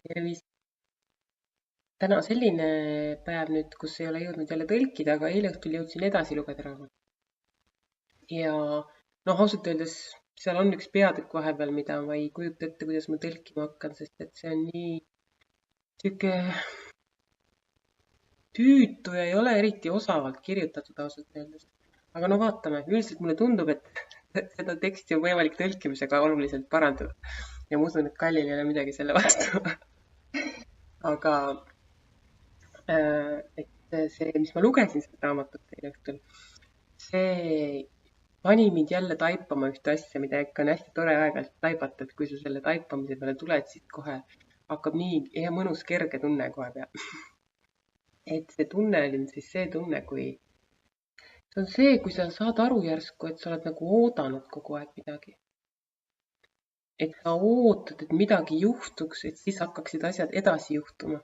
Tervist! Täna selline päev nüüd, kus ei ole jõudnud jälle tõlkida, aga eile õhtul jõudsin edasi lugeda raamatut. Ja noh, ausalt öeldes seal on üks peatükk vahepeal, mida ma ei kujuta ette, kuidas ma tõlkima hakkan, sest et see on nii sihuke tüütu ja ei ole eriti osavalt kirjutatud ausalt öeldes. Aga no vaatame, üldiselt mulle tundub, et seda teksti on võimalik tõlkimisega oluliselt parandada. Ja ma usun, et Kallil ei ole midagi selle vastu. Aga et see, mis ma lugesin seda raamatut eile õhtul, see pani mind jälle taipama ühte asja, mida ikka on hästi tore aeg-ajalt taibata, et kui sa selle taipamise peale tuled, siis kohe hakkab nii hea mõnus kerge tunne kohe peale. Et see tunne oli siis see tunne, see on see, kui sa saad aru järsku, et sa oled nagu oodanud kogu aeg midagi. Et sa ootad, et midagi juhtuks, et siis hakkaksid asjad edasi juhtuma.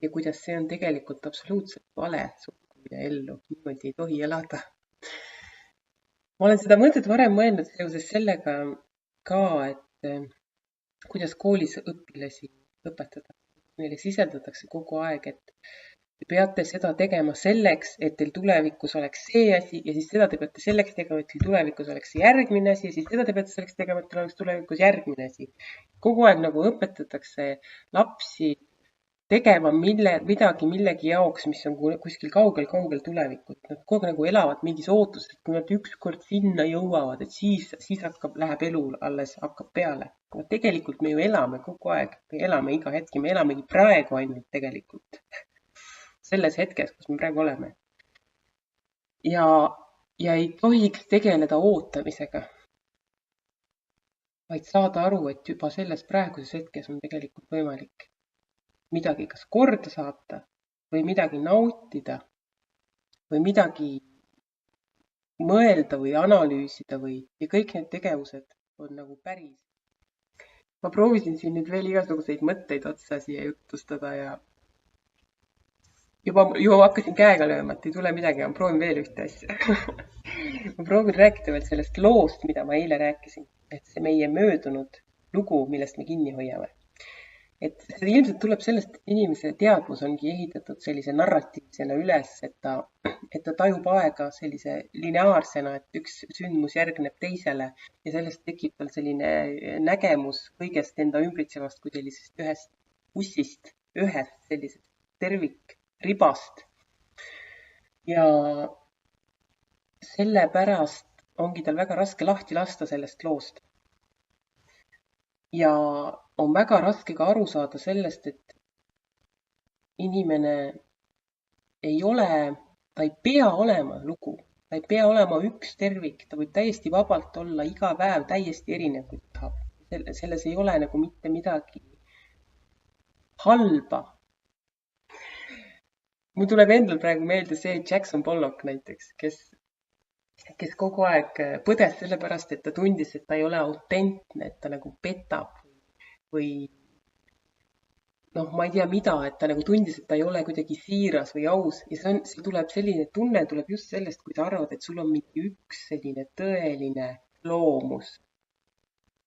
Ja kuidas see on tegelikult absoluutselt vale suhtumine ellu, niimoodi ei tohi elada. Ma olen seda mõtet varem mõelnud seoses sellega ka, et kuidas koolis õpilasi õpetada. Neile sisendatakse kogu aeg, et te peate seda tegema selleks, et teil tulevikus oleks see asi ja siis seda te peate selleks tegema, et teil tulevikus oleks see järgmine asi ja siis seda te peate selleks tegema, et teil oleks tulevikus järgmine asi. Kogu aeg nagu õpetatakse lapsi tegema midagi millegi jaoks, mis on kuskil kaugel tulevikus. Nad kogu aeg nagu elavad mingis ootuses, et kui nad ükskord sinna jõuavad, et siis läheb elu alles hakkab peale. Aga tegelikult me ju elame kogu aeg, me elame iga hetk ja me elamegi praegu ainult tegelikult selles hetkes, kus me praegu oleme. Ja ei tohiks tegeleda ootamisega, vaid saada aru, et juba selles praeguses hetkes on tegelikult võimalik midagi kas korda saata või midagi nautida või midagi mõelda või analüüsida ja kõik need tegevused on nagu päris. Ma proovisin siin nüüd veel igasuguseid mõtteid otsa siia jutustada ja juba hakkasin käega lööma, et ei tule midagi, ma proovin veel ühte asja. Ma proovin rääkida veel sellest loost, mida ma eile rääkisin, et see meie möödunud lugu, millest me kinni hoiame. Et see ilmselt tuleb sellest, et inimese teadvus ongi ehitatud sellise narratiivsena üles, et ta tajub aega sellise lineaarsena, et üks sündmus järgneb teisele ja sellest tekib tal selline nägemus kõigest enda ümbritsevast kui sellisest ühest ussist, ühest sellisest tervikribast. Ja sellepärast ongi tal väga raske lahti lasta sellest loost. Ja on väga raske ka aru saada sellest, et inimene ta ei pea olema lugu, ta ei pea olema üks tervik, ta võib täiesti vabalt olla iga päev täiesti erinev, kui ta tahab. Selles ei ole nagu mitte midagi halba. Mul tuleb endal praegu meelde see Jackson Pollock näiteks, kes kogu aeg põdes sellepärast, et ta tundis, et ta ei ole autentne, et ta nagu petab või noh, ma ei tea mida, et ta nagu tundis, et ta ei ole kuidagi siiras või aus ja see tuleb selline tunne tuleb just sellest, kui sa arvad, et sul on mingi üks selline tõeline loomus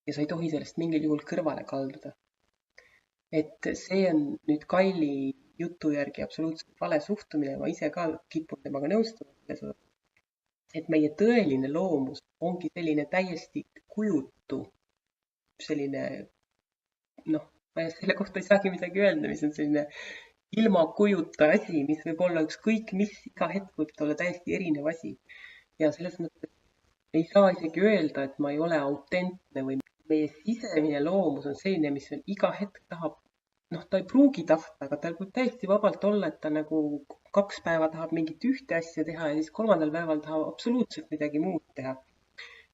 ja sa ei tohi sellest mingil juhul kõrvale kalduda. Et see on nüüd Kaili jutu järgi absoluutselt vale suhtumine, ma ise ka kipun temaga nõustuma, et meie tõeline loomus ongi selline täiesti kujutu, selline noh, ma selle kohta ei saagi midagi öelda, mis on selline ilma kujuta asi, mis võib olla ükskõik mis, iga hetk võib ta olla täiesti erinev asi. Ja selles mõttes ei saa isegi öelda, et ma ei ole autentne või meie sisemine loomus on selline, mis on iga hetk tahab, noh, ta ei pruugi tahta, aga tal võib täiesti vabalt olla, et ta nagu 2 päeva tahab mingit ühte asja teha ja siis 3. päeval tahab absoluutselt midagi muud teha.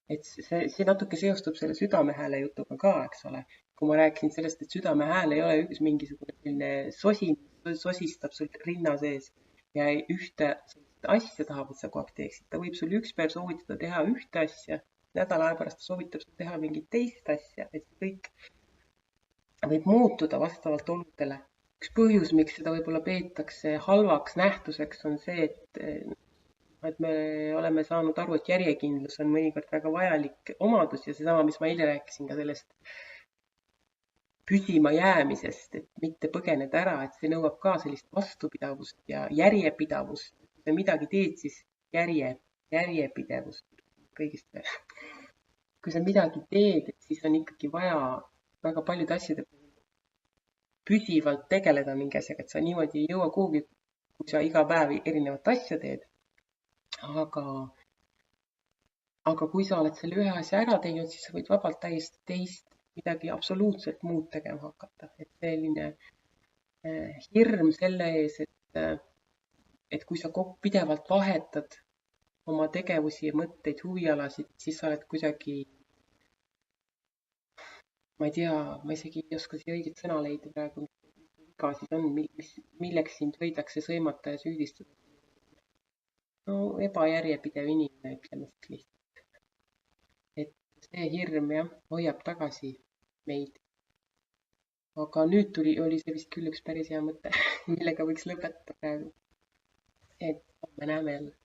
Et see natuke seostub selle südamehääle jutuga ka, eks ole. Kui ma rääkisin sellest, et südamehääl ei ole üks mingisugune selline sosistab sul rinna sees ja ühte asja tahab, et sa kogu aeg teeksid. Ta võib sul üks päev soovitada teha ühte asja, nädala aja pärast soovitab sul teha mingit teist asja, et kõik võib muutuda vastavalt oludele. Üks põhjus, miks seda võib-olla peetakse halvaks nähtuseks, on see, et me oleme saanud aru, et järjekindlus on mõnikord väga vajalik omadus ja seesama, mis ma eile rääkisin ka sellest püsima jäämisest, et mitte põgeneda ära, et see nõuab ka sellist vastupidavust ja järjepidavust. Kui sa midagi teed, siis järjepidevust kõigist. Kui sa midagi teed, siis on ikkagi vaja väga paljude asjade püsivalt tegeleda mingi asjaga, et sa niimoodi ei jõua kuhugi, kui sa iga päev erinevat asja teed. Aga kui sa oled selle ühe asja ära teinud, siis sa võid vabalt täiesti teist midagi absoluutselt muud tegema hakata. Et selline hirm selle ees, et kui sa pidevalt vahetad oma tegevusi ja mõtteid, huvialasid, siis sa oled kuidagi, ma ei tea, ma isegi ei oska siia õiget sõna leida praegu, viga siis on, milleks sind võidakse sõimata ja süüdistada. No ebajärjepidev inimene, ütleme siis lihtsalt. Et see hirm jah, hoiab tagasi meid. Aga nüüd oli see vist küll üks päris hea mõte, millega võiks lõpetada praegu. Et me näeme jälle.